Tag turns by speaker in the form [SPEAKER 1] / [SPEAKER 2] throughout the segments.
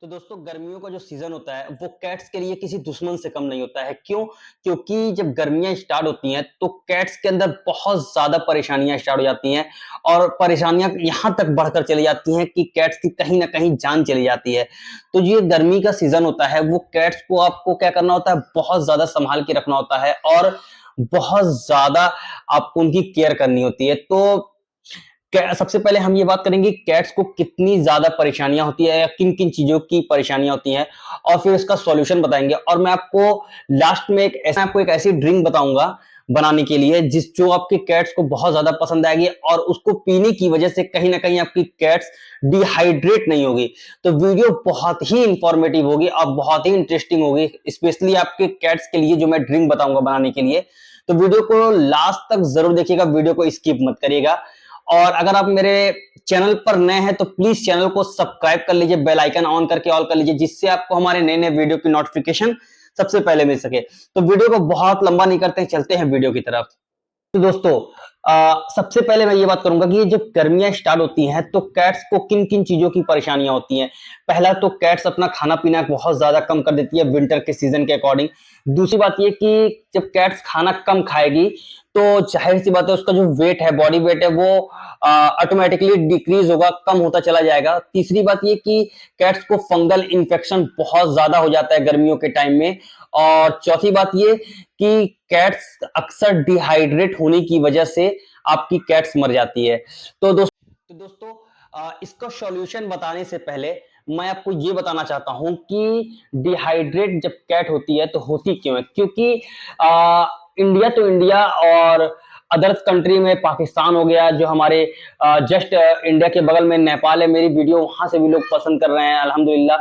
[SPEAKER 1] तो दोस्तों गर्मियों का जो सीजन होता है वो कैट्स के लिए किसी दुश्मन से कम नहीं होता है। क्यों? क्योंकि जब गर्मियां स्टार्ट होती हैं तो कैट्स के अंदर बहुत ज्यादा परेशानियां स्टार्ट हो जाती हैं और परेशानियां यहां तक बढ़कर चली जाती हैं कि कैट्स की कहीं ना कहीं जान चली जाती है। तो ये गर्मी का सीजन होता है वो कैट्स को आपको क्या करना होता है, बहुत ज्यादा संभाल के रखना होता है और बहुत ज्यादा आपको उनकी केयर करनी होती है। तो सबसे पहले हम ये बात करेंगे कैट्स को कितनी ज्यादा परेशानियां होती है या किन किन चीजों की परेशानियां होती हैं और फिर इसका सॉल्यूशन बताएंगे। और मैं आपको लास्ट में एक ऐसी ड्रिंक बताऊंगा बनाने के लिए जिस जो आपके कैट्स को बहुत ज्यादा पसंद आएगी और उसको पीने की वजह से कहीं ना कहीं आपकी कैट्स डिहाइड्रेट नहीं होगी। तो वीडियो बहुत ही इंफॉर्मेटिव होगी और बहुत ही इंटरेस्टिंग होगी, स्पेशली आपके कैट्स के लिए जो मैं ड्रिंक बताऊंगा बनाने के लिए। तो वीडियो को लास्ट तक जरूर देखिएगा, वीडियो को स्किप मत करिएगा। और अगर आप मेरे चैनल पर नए हैं तो प्लीज चैनल को सब्सक्राइब कर लीजिए, बेल आइकन ऑन करके ऑल कर लीजिए, जिससे आपको हमारे नए नए वीडियो की नोटिफिकेशन सबसे पहले मिल सके। तो वीडियो को बहुत लंबा नहीं करते हैं, चलते हैं वीडियो की तरफ। तो दोस्तों सबसे पहले मैं ये बात करूंगा कि ये जब गर्मियां स्टार्ट होती हैं तो कैट्स को किन किन चीजों की परेशानियां होती हैं। पहला तो कैट्स अपना खाना पीना बहुत ज्यादा कम कर देती है विंटर के सीजन के अकॉर्डिंग। दूसरी बात ये कि जब कैट्स खाना कम खाएगी तो जाहिर सी बात है उसका जो वेट है, बॉडी वेट है, वो ऑटोमेटिकली डिक्रीज होगा, कम होता चला जाएगा। तीसरी बात ये कि कैट्स को फंगल इन्फेक्शन बहुत ज्यादा हो जाता है गर्मियों के टाइम में। और चौथी बात ये कि कैट्स अक्सर डिहाइड्रेट होने की वजह से आपकी कैट्स मर जाती है। तो दोस्तों इसका सॉल्यूशन बताने से पहले मैं आपको ये बताना चाहता हूं कि डिहाइड्रेट जब कैट होती है तो होती क्यों है। क्योंकि इंडिया तो इंडिया और अदर्स कंट्री में पाकिस्तान हो गया, जो हमारे जस्ट इंडिया के बगल में नेपाल है, मेरी वीडियो वहां से भी लोग पसंद कर रहे हैं अल्हम्दुलिल्लाह।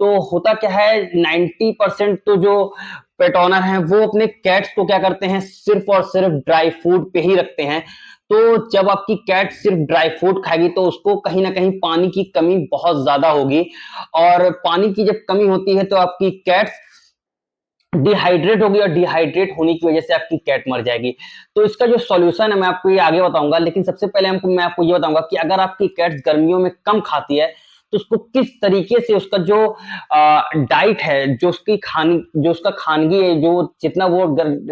[SPEAKER 1] तो होता क्या है, 90% तो जो पेट ओनर हैं वो अपने कैट्स को क्या करते हैं, सिर्फ और सिर्फ ड्राई फूड पे ही रखते हैं। तो जब आपकी कैट सिर्फ ड्राई फूड खाएगी तो उसको कहीं ना कहीं पानी की कमी बहुत ज्यादा होगी और पानी की जब कमी होती है तो आपकी कैट्स डिहाइड्रेट होगी और डिहाइड्रेट होने की वजह से आपकी कैट मर जाएगी। तो इसका जो सॉल्यूशन है मैं आपको ये आगे बताऊंगा, लेकिन सबसे पहले मैं आपको ये बताऊंगा कि अगर आपकी कैट्स गर्मियों में कम खाती है तो उसको किस तरीके से उसका जो डाइट है, जो उसका खानगी है, जो जितना वो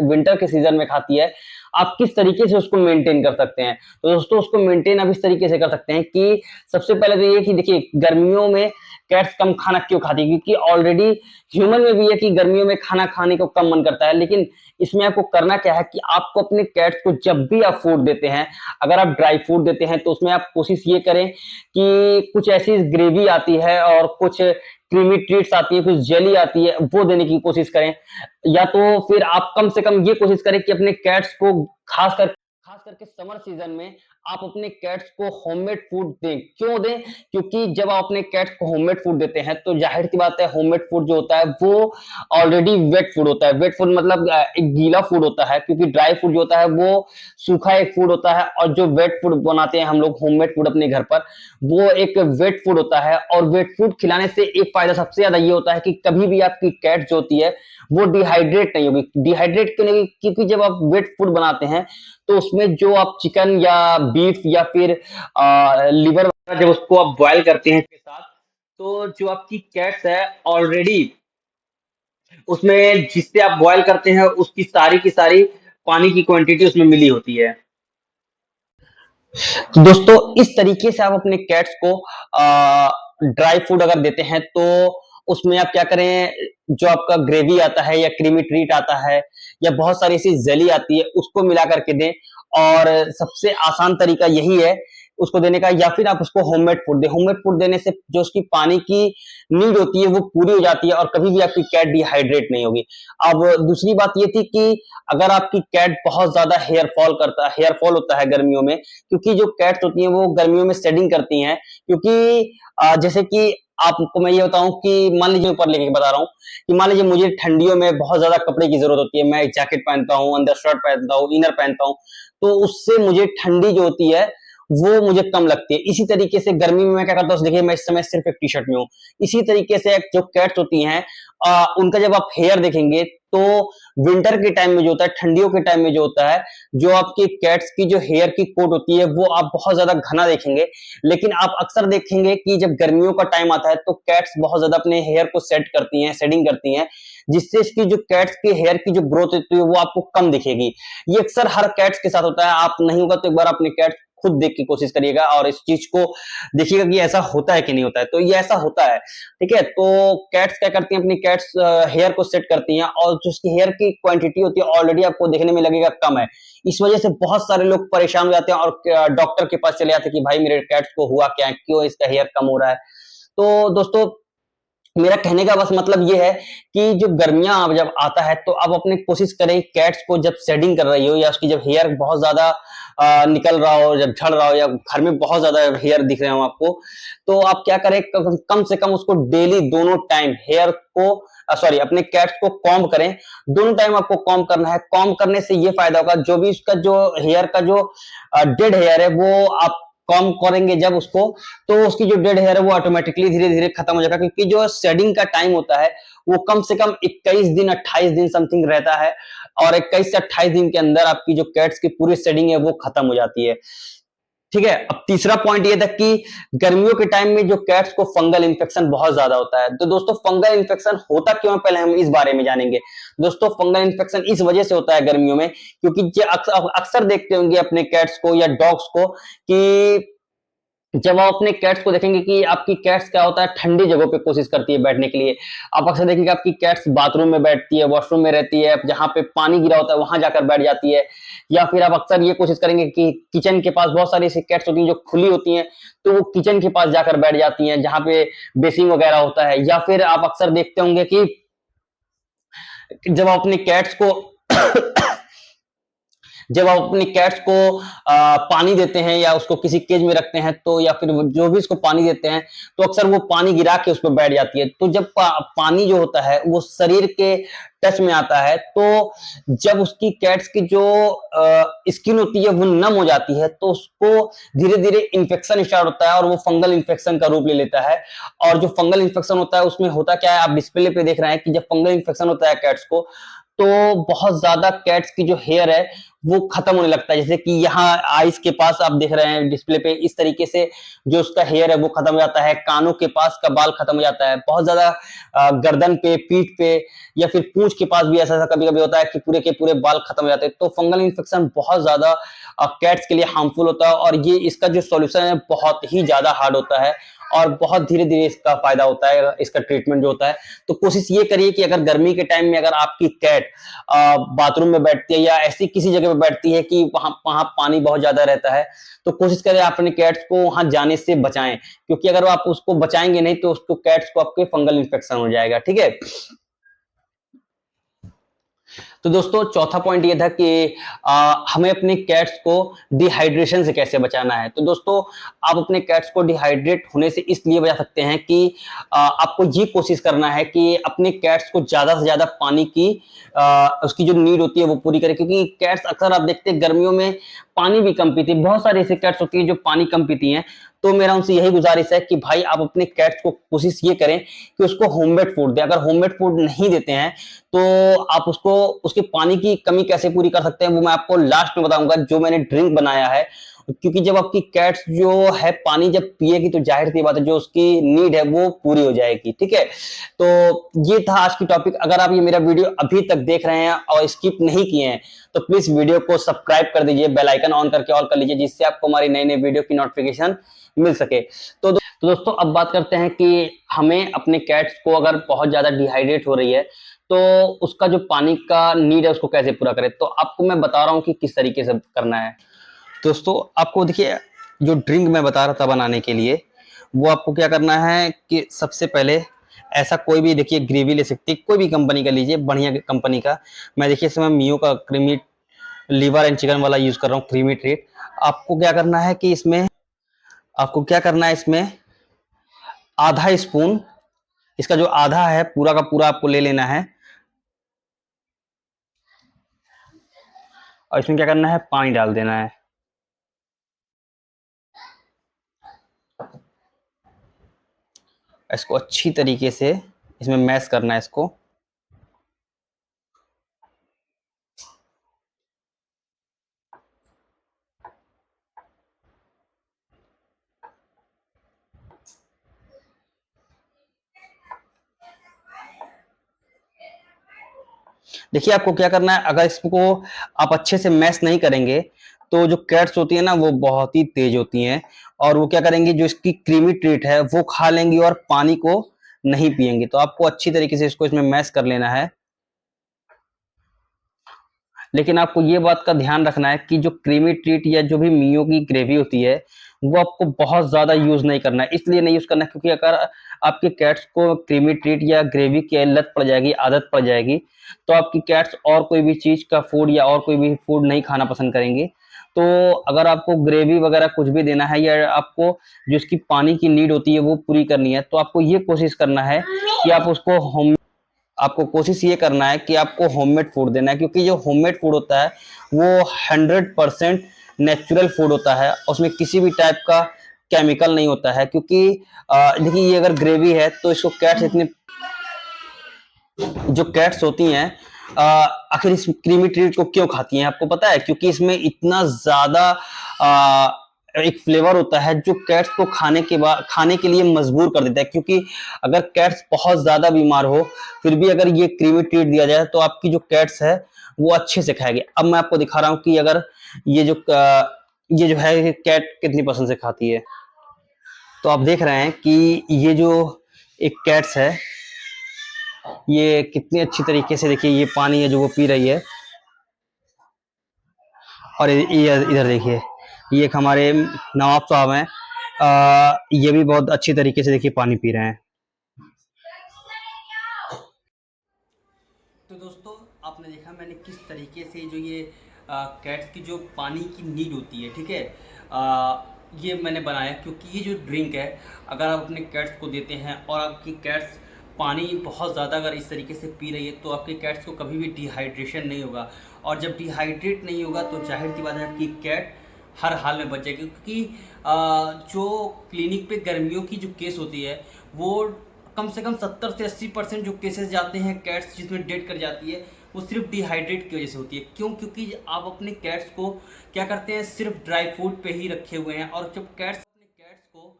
[SPEAKER 1] विंटर के सीजन में खाती है, आप किस तरीके से उसको मेंटेन कर सकते हैं। तो दोस्तों उसको मेंटेन आप इस तरीके से कर सकते हैं कि सबसे पहले तो ये कि देखिए गर्मियों में कैट्स कम खाना क्यों खाती है, क्योंकि ऑलरेडी ह्यूमन में भी है कि गर्मियों में खाना खाने को कम मन करता है। लेकिन इसमें आपको करना क्या है कि आपको अपने कैट्स को जब भी आप फूड देते हैं, अगर आप ड्राई फूड देते हैं तो उसमें आप कोशिश ये करें कि कुछ ऐसी ग्रेवी आती है और कुछ क्रीमी ट्रीट्स आती है, कुछ जेली आती है, वो देने की कोशिश करें। या तो फिर आप कम से कम ये कोशिश करें कि अपने कैट्स को खास करके समर सीजन में आप अपने कैट्स को होममेड फूड दें। क्यों दें? क्योंकि जब आप अपने कैट्स को होममेड फूड देते हैं तो जाहिर सी बात है होममेड फूड जो होता है वो ऑलरेडी वेट फूड होता है। वेट फूड मतलब एक गीला फूड होता है, क्योंकि ड्राई फूड जो होता है वो सूखा एक फूड होता है और जो वेट फूड बनाते हैं हम लोग होममेड फूड अपने घर पर, वो एक वेट फूड होता है। और वेट फूड खिलाने से एक फायदा सबसे ज्यादा ये होता है कि कभी भी आपकी कैट जो होती है वो डिहाइड्रेट नहीं होगी। डिहाइड्रेट क्यों नहीं होगी? क्योंकि जब आप वेट फूड बनाते हैं तो उसमें जो आप चिकन या बीफ या फिर लिवर वगैरह जब उसको आप बॉयल करते हैं इसके साथ, तो जो आपकी कैट्स है ऑलरेडी उसमें जिससे आप बॉयल करते हैं उसकी सारी की सारी पानी की क्वांटिटी उसमें मिली होती है। तो दोस्तों इस तरीके से आप अपने कैट्स को ड्राई फूड अगर देते हैं तो उसमें आप क्या करें, जो आपका ग्रेवी आता है या क्रीमी ट्रीट आता है या बहुत सारी ऐसी जेली आती है उसको मिला करके दें। और सबसे आसान तरीका यही है उसको देने का, या फिर आप उसको होममेड फूड दें। होममेड फूड देने से जो उसकी पानी की नीड होती है वो पूरी हो जाती है और कभी भी आपकी कैट डिहाइड्रेट नहीं होगी। अब दूसरी बात ये थी कि अगर आपकी कैट बहुत ज्यादा हेयर फॉल होता है गर्मियों में, क्योंकि जो कैट्स होती हैं वो गर्मियों में शेडिंग करती हैं। क्योंकि जैसे कि आपको मैं ये बताऊं कि मान लीजिए ऊपर लेके बता रहा हूँ कि मान लीजिए मुझे ठंडियों में बहुत ज्यादा कपड़े की जरूरत होती है, मैं एक जैकेट पहनता हूँ, अंदर शर्ट पहनता हूँ, इनर पहनता हूँ, तो उससे मुझे ठंडी जो होती है वो मुझे कम लगती है। इसी तरीके से गर्मी में मैं क्या करता हूँ, देखिए मैं इस समय सिर्फ एक टी शर्ट में हूँ। इसी तरीके से जो कैट्स होती हैं उनका जब आप हेयर देखेंगे तो विंटर के टाइम में जो होता है, ठंडियों के टाइम में जो होता है, जो आपकी कैट्स की जो हेयर की कोट होती है वो आप बहुत ज्यादा घना देखेंगे। लेकिन आप अक्सर देखेंगे कि जब गर्मियों का टाइम आता है तो कैट्स बहुत ज्यादा अपने हेयर को सेट करती हैं, शेडिंग करती हैं, जिससे इसकी जो कैट्स की हेयर की जो ग्रोथ होती है वो आपको कम दिखेगी। ये अक्सर हर कैट्स के साथ होता है। आप नहीं होगा तो एक बार अपने कैट्स खुद देख की कोशिश करिएगा और इस चीज को देखिएगा कि ऐसा होता है कि नहीं होता है। तो ये ऐसा होता है, ठीक है। तो कैट्स क्या करती हैं, अपनी कैट्स हेयर को सेट करती हैं और जो उसकी हेयर की क्वांटिटी होती है ऑलरेडी आपको देखने में लगेगा कम है। इस वजह से बहुत सारे लोग परेशान हो जाते हैं और डॉक्टर के पास चले जाते हैं कि भाई मेरे कैट्स को हुआ क्या है, क्यों इसका हेयर कम हो रहा है। तो दोस्तों मेरा कहने का बस मतलब ये है कि जो गर्मियां अब जब आता है तो आप अपनी कोशिश करें कैट्स को जब शेडिंग कर रही हो या उसकी जब हेयर बहुत ज्यादा निकल रहा हो, जब झड़ रहा हो या घर में बहुत ज्यादा हेयर दिख रहे हो आपको, तो आप क्या करें, कम से कम उसको डेली दोनों टाइम हेयर को सॉरी अपने कैट्स को कॉम्ब करें। दोनों टाइम आपको कॉम्ब करना है। कॉम्ब करने से ये फायदा होगा, जो भी उसका जो हेयर का जो डेड हेयर है वो आप कॉम करेंगे जब उसको, तो उसकी जो डेड हेयर है वो ऑटोमेटिकली धीरे धीरे खत्म हो जाएगा। क्योंकि जो शेडिंग का टाइम होता है वो कम से कम 21 दिन 28 दिन समथिंग रहता है और 21 से 28 दिन के अंदर आपकी जो कैट्स की पूरी शेडिंग है वो खत्म हो जाती है, ठीक है। अब तीसरा पॉइंट ये था कि गर्मियों के टाइम में जो कैट्स को फंगल इन्फेक्शन बहुत ज्यादा होता है। तो दोस्तों फंगल इन्फेक्शन होता क्यों है पहले हम इस बारे में जानेंगे। दोस्तों फंगल इन्फेक्शन इस वजह से होता है गर्मियों में, क्योंकि अक्सर देखते होंगे अपने कैट्स को या डॉग्स को कि जब आप अपने कैट्स को देखेंगे कि आपकी कैट्स क्या होता है, ठंडी जगहों पे कोशिश करती है बैठने के लिए। आप अक्सर देखेंगे आपकी कैट्स बाथरूम में बैठती है, वॉशरूम में रहती है, जहां पे पानी गिरा होता है वहां जाकर बैठ जाती है। या फिर आप अक्सर ये कोशिश करेंगे कि किचन के पास बहुत सारी ऐसी कैट्स होती हैं जो खुली होती हैं, तो वो किचन के पास जाकर बैठ जाती हैं जहां पे बेसिंग वगैरह होता है। या फिर आप अक्सर देखते होंगे कि जब आप अपने कैट्स को जब आप अपनी कैट्स को पानी देते हैं या उसको किसी केज में रखते हैं, तो या फिर जो भी उसको पानी देते हैं तो अक्सर वो पानी गिरा के उस पर बैठ जाती है। तो जब पानी जो होता है वो शरीर के टच में आता है, तो जब उसकी कैट्स की जो स्किन होती है वो नम हो जाती है, तो उसको धीरे धीरे इन्फेक्शन स्टार्ट होता है और वो फंगल इन्फेक्शन का रूप ले लेता है। और जो फंगल इन्फेक्शन होता है उसमें होता क्या है, आप डिस्प्ले पे देख रहे हैं कि जब फंगल इन्फेक्शन होता है कैट्स को, तो बहुत ज्यादा कैट्स की जो हेयर है वो खत्म होने लगता है। जैसे कि यहाँ आईज के पास आप देख रहे हैं डिस्प्ले पे, इस तरीके से जो उसका हेयर है वो खत्म हो जाता है। कानों के पास का बाल खत्म हो जाता है बहुत ज्यादा, गर्दन पे, पीठ पे या फिर पूंछ के पास भी ऐसा कभी कभी होता है कि पूरे के पूरे बाल खत्म हो जाते हैं। तो फंगल इन्फेक्शन बहुत ज्यादा कैट्स के लिए हार्मफुल होता है और ये इसका जो सॉल्यूशन है बहुत ही ज्यादा हार्ड होता है और बहुत धीरे धीरे इसका फायदा होता है, इसका ट्रीटमेंट जो होता है। तो कोशिश ये करिए कि अगर गर्मी के टाइम में अगर आपकी कैट बाथरूम में बैठती है या ऐसी किसी जगह पे बैठती है कि वहां वहां पानी बहुत ज्यादा रहता है, तो कोशिश करें आप अपने कैट्स को वहां जाने से बचाएं। क्योंकि अगर आप उसको बचाएंगे नहीं तो उसको कैट्स को आपके फंगल इन्फेक्शन हो जाएगा, ठीक है। तो दोस्तों चौथा पॉइंट ये था कि हमें अपने कैट्स को डिहाइड्रेशन से कैसे बचाना है। तो दोस्तों आप अपने कैट्स को डिहाइड्रेट होने से इसलिए बचा सकते हैं कि आपको ये कोशिश करना है कि अपने कैट्स को ज्यादा से ज्यादा पानी की उसकी जो नीड होती है वो पूरी करें। क्योंकि कैट्स अक्सर आप देखते हैं गर्मियों में पानी भी कम पीती है, बहुत सारी ऐसी कैट्स होती है जो पानी कम पीती हैं। तो मेरा उनसे यही गुजारिश है कि भाई आप अपने कैट्स को कोशिश ये करें कि उसको होममेड फूड दें। अगर होममेड फूड नहीं देते हैं तो आप उसको उसकी पानी की कमी कैसे पूरी कर सकते हैं वो मैं आपको लास्ट में बताऊंगा, जो मैंने ड्रिंक बनाया है। क्योंकि जब आपकी कैट्स जो है पानी जब पिएगी तो जाहिर सी बात है जो उसकी नीड है वो पूरी हो जाएगी, ठीक है। तो ये था आज की टॉपिक। अगर आप ये मेरा वीडियो अभी तक देख रहे हैं और स्किप नहीं किए हैं तो प्लीज वीडियो को सब्सक्राइब कर दीजिए, बेल आइकन ऑन करके ऑल कर लीजिए, जिससे आपको हमारी नई नई वीडियो की नोटिफिकेशन मिल सके। तो दोस्तों अब बात करते हैं कि हमें अपने कैट्स को अगर बहुत ज्यादा डिहाइड्रेट हो रही है तो उसका जो पानी का नीड है उसको कैसे पूरा करें। तो आपको मैं बता रहा हूँ कि किस तरीके से करना है। दोस्तों आपको देखिए, जो ड्रिंक मैं बता रहा था बनाने के लिए, वो आपको क्या करना है कि सबसे पहले ऐसा कोई भी देखिए ग्रेवी ले सकती है, कोई भी कंपनी का लीजिए, बढ़िया कंपनी का। मैं देखिए इस समय मियो का क्रीमी लीवर एंड चिकन वाला यूज कर रहा हूँ, क्रीमी ट्रीट। आपको क्या करना है कि इसमें आपको क्या करना है, इसमें आधा स्पून, इसका जो आधा है पूरा का पूरा आपको ले लेना है और इसमें क्या करना है, पानी डाल देना है। इसको अच्छी तरीके से इसमें मैश करना है इसको। देखिए आपको क्या करना है, अगर इसको आप अच्छे से मैश नहीं करेंगे तो जो कैट्स होती है ना वो बहुत ही तेज होती हैं और वो क्या करेंगी, जो इसकी क्रीमी ट्रीट है वो खा लेंगी और पानी को नहीं पिएंगी। तो आपको अच्छी तरीके से इसको इसमें मैश कर लेना है। लेकिन आपको ये बात का ध्यान रखना है कि जो क्रीमी ट्रीट या जो भी मियो की ग्रेवी होती है वो आपको बहुत ज़्यादा यूज़ नहीं करना है। इसलिए नहीं यूज़ करना है क्योंकि अगर आपके कैट्स को क्रीमी ट्रीट या ग्रेवी की लत पड़ जाएगी, आदत पड़ जाएगी, तो आपकी कैट्स और कोई भी चीज़ का फूड या और कोई भी फूड नहीं खाना पसंद करेंगी। तो अगर आपको ग्रेवी वगैरह कुछ भी देना है या आपको जो उसकी पानी की नीड होती है वो पूरी करनी है, तो आपको ये कोशिश करना है कि आप उसको होम आपको कोशिश ये करना है कि आपको होममेड फूड देना है, क्योंकि जो होममेड फूड होता है वो 100% नेचुरल फूड होता है, उसमें किसी भी टाइप का केमिकल नहीं होता है। क्योंकि देखिए ये अगर ग्रेवी है तो इसको कैट्स इतने जो कैट्स होती हैं आखिर इस क्रीमी ट्रीट को क्यों खाती हैं आपको पता है? क्योंकि इसमें इतना ज्यादा एक फ्लेवर होता है जो कैट्स को खाने के लिए मजबूर कर देता है। क्योंकि अगर कैट्स बहुत ज्यादा बीमार हो फिर भी अगर ये क्रीमी ट्रीट दिया जाए तो आपकी जो कैट्स है वो अच्छे से खाएगी। अब मैं आपको दिखा रहा हूँ कि अगर ये जो ये जो है कैट कितनी पसंद से खाती है। तो आप देख रहे हैं कि ये जो एक कैट्स है ये कितनी अच्छी तरीके से, देखिए ये पानी है जो वो पी रही है। और ये इधर देखिए, ये एक हमारे नवाब साहब हैं, ये भी बहुत अच्छी तरीके से देखिए पानी पी रहे हैं। तो दोस्तों आपने देखा मैंने किस तरीके से जो ये कैट्स की जो पानी की नीड होती है, ठीक है, ये मैंने बनाया। क्योंकि ये जो ड्रिंक है अगर आप अपने कैट्स को देते हैं और आपकी कैट्स पानी बहुत ज़्यादा अगर इस तरीके से पी रही है तो आपके कैट्स को कभी भी डिहाइड्रेशन नहीं होगा। और जब डिहाइड्रेट नहीं होगा तो जाहिर सी बात है आपकी कैट हर हाल में बच जाएगी। क्योंकि जो क्लिनिक पे गर्मियों की जो केस होती है वो कम से कम 70 से 80% जो केसेस जाते हैं कैट्स जिसमें डेड कर जाती है वो सिर्फ डिहाइड्रेट की वजह से होती है। क्यों? क्योंकि आप अपने कैट्स को क्या करते हैं, सिर्फ ड्राई फूड पे ही रखे हुए हैं। और जब कैट्स अपने कैट्स को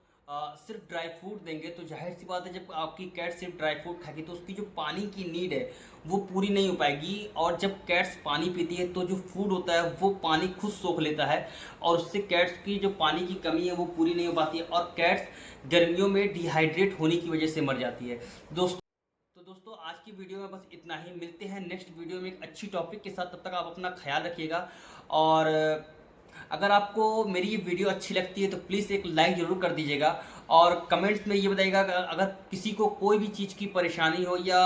[SPEAKER 1] सिर्फ ड्राई फूड देंगे तो जाहिर सी बात है जब आपकी कैट सिर्फ ड्राई फूड खाएगी तो उसकी जो पानी की नीड है वो पूरी नहीं हो पाएगी। और जब कैट्स पानी पीती है तो जो फूड होता है वो पानी खुद सोख लेता है और उससे कैट्स की जो पानी की कमी है वो पूरी नहीं हो पाती है और कैट्स गर्मियों में डिहाइड्रेट होने की वजह से मर जाती है। दोस्तों आज की वीडियो में बस इतना ही। मिलते हैं नेक्स्ट वीडियो में एक अच्छी टॉपिक के साथ। तब तक आप अपना ख्याल रखिएगा। और अगर आपको मेरी ये वीडियो अच्छी लगती है तो प्लीज़ एक लाइक ज़रूर कर दीजिएगा और कमेंट्स में ये बताइएगा अगर किसी को कोई भी चीज़ की परेशानी हो या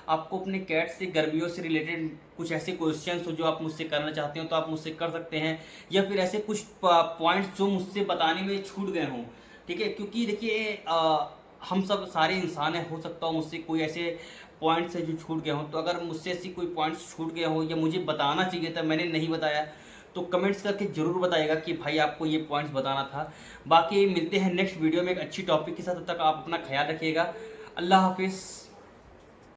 [SPEAKER 1] आपको अपने कैट से गर्मियों से रिलेटेड कुछ ऐसे क्वेश्चंस हो जो आप मुझसे करना चाहते हो तो आप मुझसे कर सकते हैं। या फिर ऐसे कुछ पॉइंट्स जो मुझसे बताने में छूट गए हों, ठीक है। क्योंकि देखिए हम सब सारे इंसान हैं, हो सकता हो मुझसे कोई ऐसे पॉइंट्स है जो छूट गए हों। तो अगर मुझसे ऐसी कोई पॉइंट्स छूट गए हों या मुझे बताना चाहिए था मैंने नहीं बताया तो कमेंट्स करके ज़रूर बताइएगा कि भाई आपको ये पॉइंट्स बताना था। बाकी मिलते हैं नेक्स्ट वीडियो में एक अच्छी टॉपिक के साथ। तब तक आप अपना ख्याल रखिएगा। अल्लाह हाफिज़।